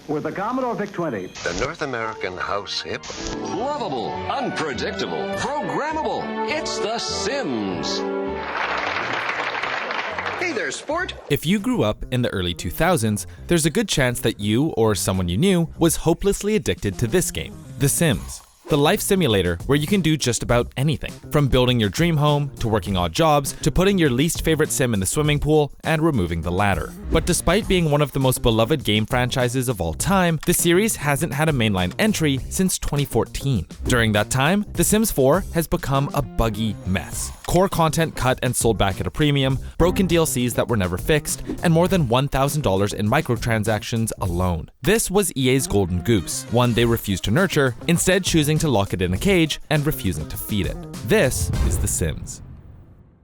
With the Commodore VIC-20. The North American house hip. Lovable, unpredictable, programmable. It's The Sims. Hey there, Sport. If you grew up in the early 2000s, there's a good chance that you or someone you knew was hopelessly addicted to this game, The Sims. The life simulator where you can do just about anything, from building your dream home, to working odd jobs, to putting your least favorite sim in the swimming pool, and removing the ladder. But despite being one of the most beloved game franchises of all time, the series hasn't had a mainline entry since 2014. During that time, The Sims 4 has become a buggy mess. Core content cut and sold back at a premium, broken DLCs that were never fixed, and more than $1,000 in microtransactions alone. This was EA's golden goose, one they refused to nurture, instead choosing to lock it in a cage and refusing to feed it. This is The Sims.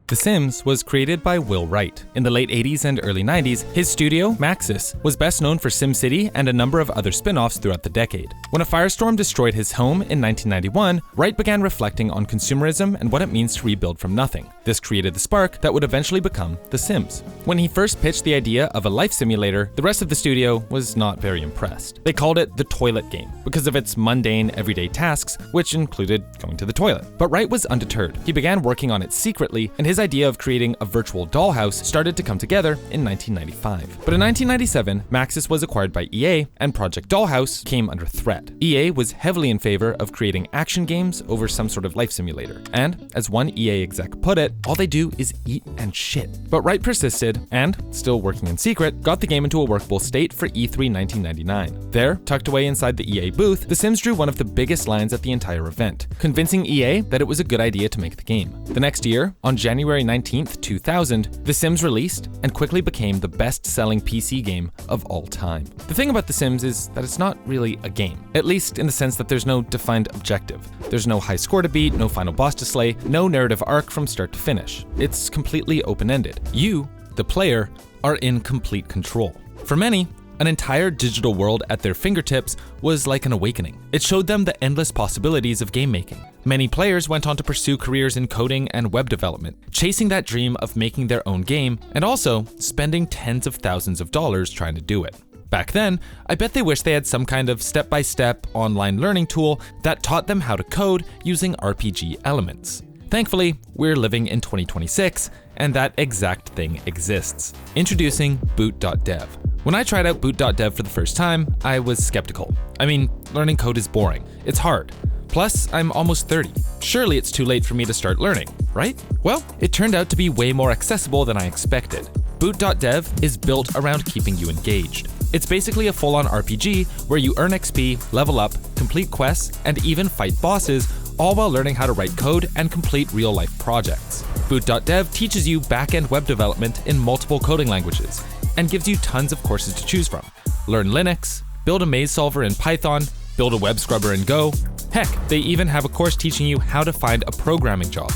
The Sims was created by Will Wright. In the late 80s and early 90s, his studio, Maxis, was best known for SimCity and a number of other spin-offs throughout the decade. When a firestorm destroyed his home in 1991, Wright began reflecting on consumerism and what it means to rebuild from nothing. This created the spark that would eventually become The Sims. When he first pitched the idea of a life simulator, the rest of the studio was not very impressed. They called it the toilet game because of its mundane, everyday tasks, which included going to the toilet. But Wright was undeterred. He began working on it secretly, and his idea of creating a virtual dollhouse started to come together in 1995. But in 1997, Maxis was acquired by EA, and Project Dollhouse came under threat. EA was heavily in favor of creating action games over some sort of life simulator. And, as one EA exec put it, all they do is eat and shit. But Wright persisted, and, still working in secret, got the game into a workable state for E3 1999. There, tucked away inside the EA booth, The Sims drew one of the biggest lines at the entire event, convincing EA that it was a good idea to make the game. The next year, on January 19th, 2000, The Sims released and quickly became the best-selling PC game of all time. The thing about The Sims is that it's not really a game, at least in the sense that there's no defined objective. There's no high score to beat, no final boss to slay, no narrative arc from start to finish. It's completely open-ended. You, the player, are in complete control. For many, an entire digital world at their fingertips was like an awakening. It showed them the endless possibilities of game making. Many players went on to pursue careers in coding and web development, chasing that dream of making their own game, and also spending tens of thousands of dollars trying to do it. Back then, I bet they wished they had some kind of step-by-step online learning tool that taught them how to code using RPG elements. Thankfully, we're living in 2026, and that exact thing exists. Introducing boot.dev. When I tried out boot.dev for the first time, I was skeptical. I mean, learning code is boring. It's hard. Plus, I'm almost 30. Surely it's too late for me to start learning, right? Well, it turned out to be way more accessible than I expected. Boot.dev is built around keeping you engaged. It's basically a full-on RPG where you earn XP, level up, complete quests, and even fight bosses, all while learning how to write code and complete real-life projects. Boot.dev teaches you back-end web development in multiple coding languages, and gives you tons of courses to choose from. Learn Linux, build a maze solver in Python, build a web scrubber in Go. Heck, they even have a course teaching you how to find a programming job.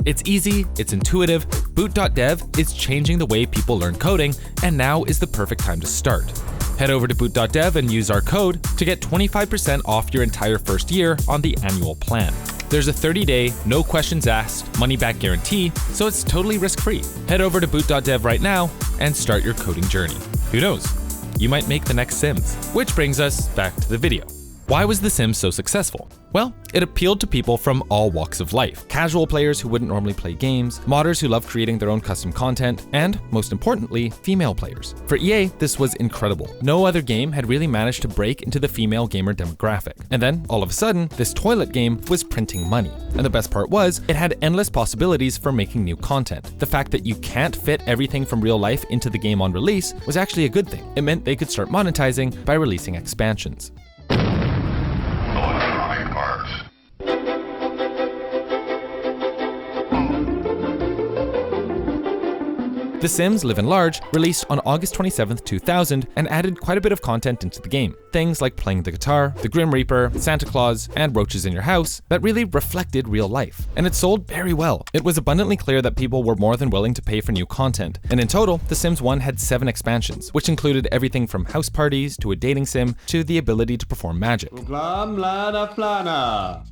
It's easy, it's intuitive. Boot.dev is changing the way people learn coding, and now is the perfect time to start. Head over to boot.dev and use our code to get 25% off your entire first year on the annual plan. There's a 30-day, no questions asked, money-back guarantee, so it's totally risk-free. Head over to boot.dev right now and start your coding journey. Who knows? You might make the next Sims. Which brings us back to the video. Why was The Sims so successful? Well, it appealed to people from all walks of life. Casual players who wouldn't normally play games, modders who love creating their own custom content, and, most importantly, female players. For EA, this was incredible. No other game had really managed to break into the female gamer demographic. And then, all of a sudden, this toilet game was printing money. And the best part was, it had endless possibilities for making new content. The fact that you can't fit everything from real life into the game on release was actually a good thing. It meant they could start monetizing by releasing expansions. The Sims Live and Large released on August 27th, 2000 and added quite a bit of content into the game. Things like playing the guitar, the Grim Reaper, Santa Claus, and roaches in your house that really reflected real life. And it sold very well. It was abundantly clear that people were more than willing to pay for new content. And in total, The Sims 1 had 7 expansions, which included everything from house parties to a dating sim to the ability to perform magic.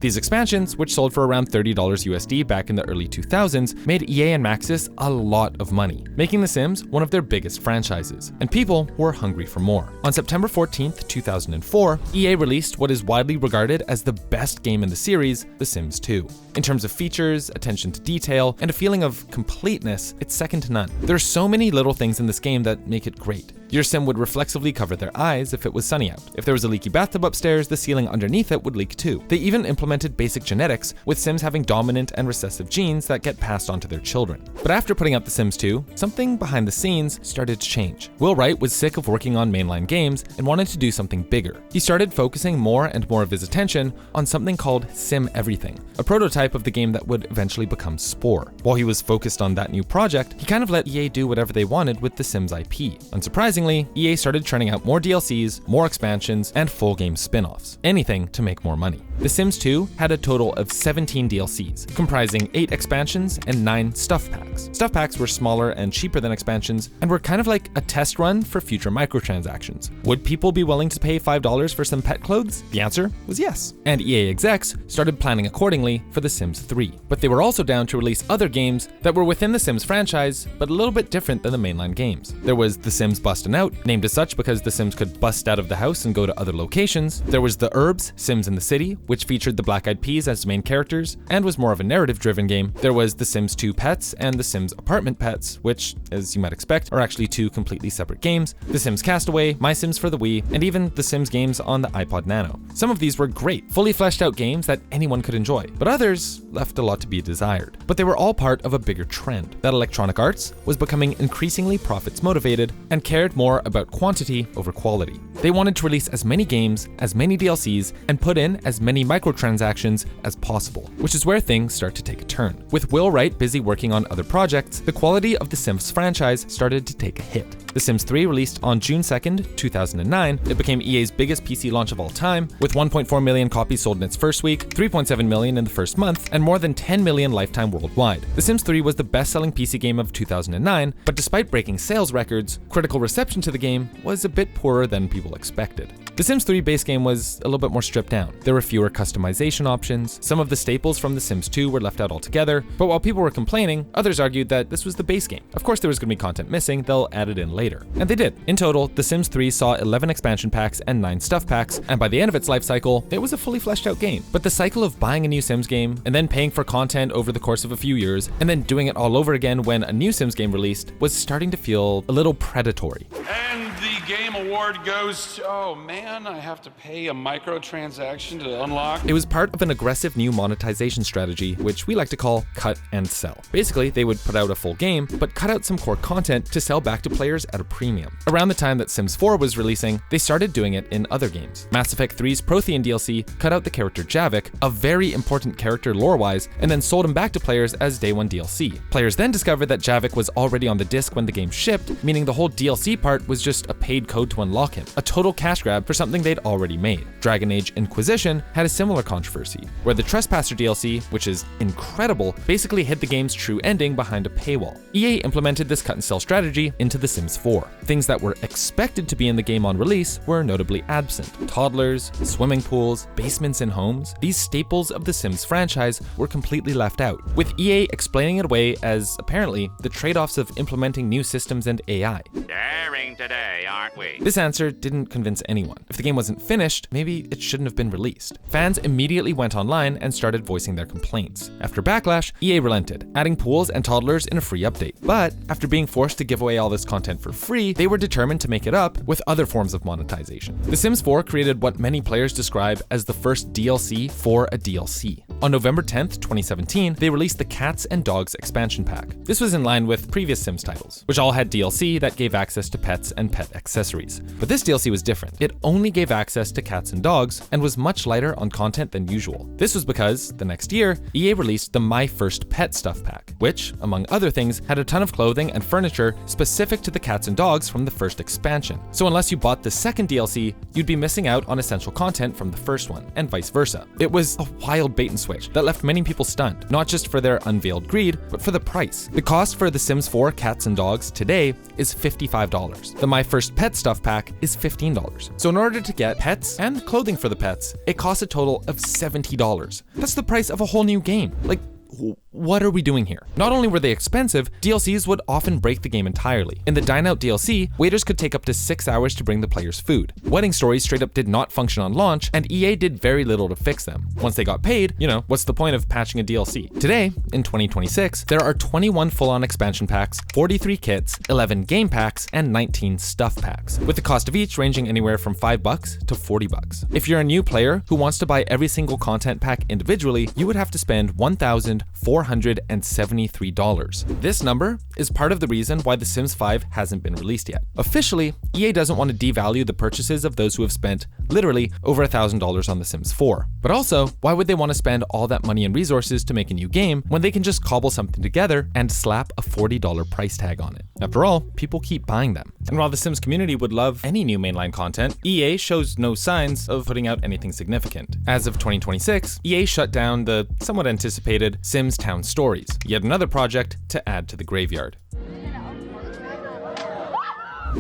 These expansions, which sold for around $30 USD back in the early 2000s, made EA and Maxis a lot of money, making The Sims one of their biggest franchises, and people were hungry for more. On September 14th, 2000, 2004, EA released what is widely regarded as the best game in the series, The Sims 2. In terms of features, attention to detail, and a feeling of completeness, it's second to none. There are so many little things in this game that make it great. Your sim would reflexively cover their eyes if it was sunny out. If there was a leaky bathtub upstairs, the ceiling underneath it would leak too. They even implemented basic genetics, with Sims having dominant and recessive genes that get passed on to their children. But after putting out The Sims 2, something behind the scenes started to change. Will Wright was sick of working on mainline games and wanted to do something bigger. He started focusing more and more of his attention on something called Sim Everything, a prototype of the game that would eventually become Spore. While he was focused on that new project, he kind of let EA do whatever they wanted with the Sims IP. Unsurprisingly, EA started churning out more DLCs, more expansions, and full game spin-offs. Anything to make more money. The Sims 2 had a total of 17 DLCs, comprising 8 expansions and 9 stuff packs. Stuff packs were smaller and cheaper than expansions, and were kind of like a test run for future microtransactions. Would people be willing to pay $5 for some pet clothes? The answer was yes. And EA execs started planning accordingly for The Sims 3. But they were also down to release other games that were within the Sims franchise, but a little bit different than the mainline games. There was The Sims Bustin Out, named as such because the Sims could bust out of the house and go to other locations. There was the Urbz, Sims in the City, which featured the Black Eyed Peas as main characters, and was more of a narrative-driven game. There was The Sims 2 Pets and The Sims Apartment Pets, which, as you might expect, are actually 2 completely separate games. The Sims Castaway, MySims for the Wii, and even The Sims games on the iPod Nano. Some of these were great, fully fleshed out games that anyone could enjoy, but others left a lot to be desired. But they were all part of a bigger trend, that Electronic Arts was becoming increasingly profits-motivated and cared more about quantity over quality. They wanted to release as many games, as many DLCs, and put in as many microtransactions as possible, which is where things start to take a turn. With Will Wright busy working on other projects, the quality of the Sims franchise started to take a hit. The Sims 3 released on June 2nd, 2009. It became EA's biggest PC launch of all time, with 1.4 million copies sold in its first week, 3.7 million in the first month, and more than 10 million lifetime worldwide. The Sims 3 was the best-selling PC game of 2009, but despite breaking sales records, critical reception to the game was a bit poorer than people expected. The Sims 3 base game was a little bit more stripped down. There were fewer customization options, some of the staples from The Sims 2 were left out altogether, but while people were complaining, others argued that this was the base game. Of course there was going to be content missing, they'll add it in later. And they did. In total, The Sims 3 saw 11 expansion packs and 9 stuff packs, and by the end of its life cycle, it was a fully fleshed out game. But the cycle of buying a new Sims game, and then paying for content over the course of a few years, and then doing it all over again when a new Sims game released, was starting to feel a little predatory. And the game award goes to, oh man, I have to pay a microtransaction to unlock. It was part of an aggressive new monetization strategy, which we like to call cut and sell. Basically, they would put out a full game, but cut out some core content to sell back to players at a premium. Around the time that Sims 4 was releasing, they started doing it in other games. Mass Effect 3's Prothean DLC cut out the character Javik, a very important character lore-wise, and then sold him back to players as Day 1 DLC. Players then discovered that Javik was already on the disc when the game shipped, meaning the whole DLC part was just a paid code to unlock him, a total cash grab for something they'd already made. Dragon Age Inquisition had a similar controversy, where the Trespasser DLC, which is incredible, basically hid the game's true ending behind a paywall. EA implemented this cut and sell strategy into The Sims 4. Things that were expected to be in the game on release were notably absent. Toddlers, swimming pools, basements in homes, these staples of the Sims franchise were completely left out, with EA explaining it away as, apparently, the trade-offs of implementing new systems and AI. Daring today, aren't we? This answer didn't convince anyone. If the game wasn't finished, maybe it shouldn't have been released. Fans immediately went online and started voicing their complaints. After backlash, EA relented, adding pools and toddlers in a free update. But after being forced to give away all this content for free, they were determined to make it up with other forms of monetization. The Sims 4 created what many players describe as the first DLC for a DLC. On November 10th, 2017, they released the Cats and Dogs expansion pack. This was in line with previous Sims titles, which all had DLC that gave access to pets and pet accessories. But this DLC was different. It only gave access to cats and dogs and was much lighter on content than usual. This was because, the next year, EA released the My First Pet stuff pack, which, among other things, had a ton of clothing and furniture specific to the cats and dogs from the first expansion. So unless you bought the second DLC, you'd be missing out on essential content from the first one, and vice versa. It was a wild bait and switch that left many people stunned, not just for their unveiled greed, but for the price. The cost for The Sims 4 Cats and Dogs today is $55. The My First Pet stuff pack is $15. So in order to get pets and clothing for the pets, it costs a total of $70. That's the price of a whole new game. Like, what are we doing here? Not only were they expensive, DLCs would often break the game entirely. In the Dine Out DLC, waiters could take up to 6 hours to bring the players food. Wedding stories straight up did not function on launch, and EA did very little to fix them. Once they got paid, what's the point of patching a DLC? Today, in 2026, there are 21 full-on expansion packs, 43 kits, 11 game packs, and 19 stuff packs, with the cost of each ranging anywhere from $5 to $40. If you're a new player who wants to buy every single content pack individually, you would have to spend $1,473. This number is part of the reason why The Sims 5 hasn't been released yet. Officially, EA doesn't want to devalue the purchases of those who have spent literally over $1,000 on The Sims 4. But also, why would they want to spend all that money and resources to make a new game when they can just cobble something together and slap a $40 price tag on it? After all, people keep buying them. And while the Sims community would love any new mainline content, EA shows no signs of putting out anything significant. As of 2026, EA shut down the somewhat anticipated Sims Town Stories, yet another project to add to the graveyard.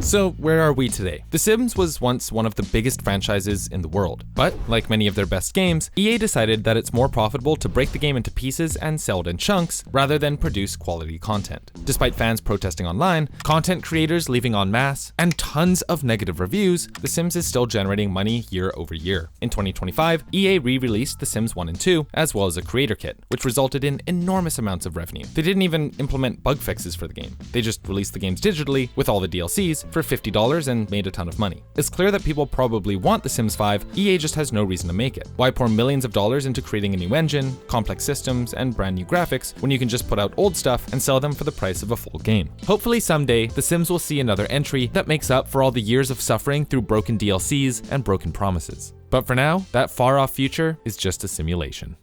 So where are we today? The Sims was once one of the biggest franchises in the world, but like many of their best games, EA decided that it's more profitable to break the game into pieces and sell it in chunks rather than produce quality content. Despite fans protesting online, content creators leaving en masse, and tons of negative reviews, The Sims is still generating money year over year. In 2025, EA re-released The Sims 1 and 2, as well as a creator kit, which resulted in enormous amounts of revenue. They didn't even implement bug fixes for the game. They just released the games digitally with all the DLCs for $50 and made a ton of money. It's clear that people probably want The Sims 5, EA just has no reason to make it. Why pour millions of dollars into creating a new engine, complex systems, and brand new graphics when you can just put out old stuff and sell them for the price of a full game? Hopefully someday, The Sims will see another entry that makes up for all the years of suffering through broken DLCs and broken promises. But for now, that far-off future is just a simulation.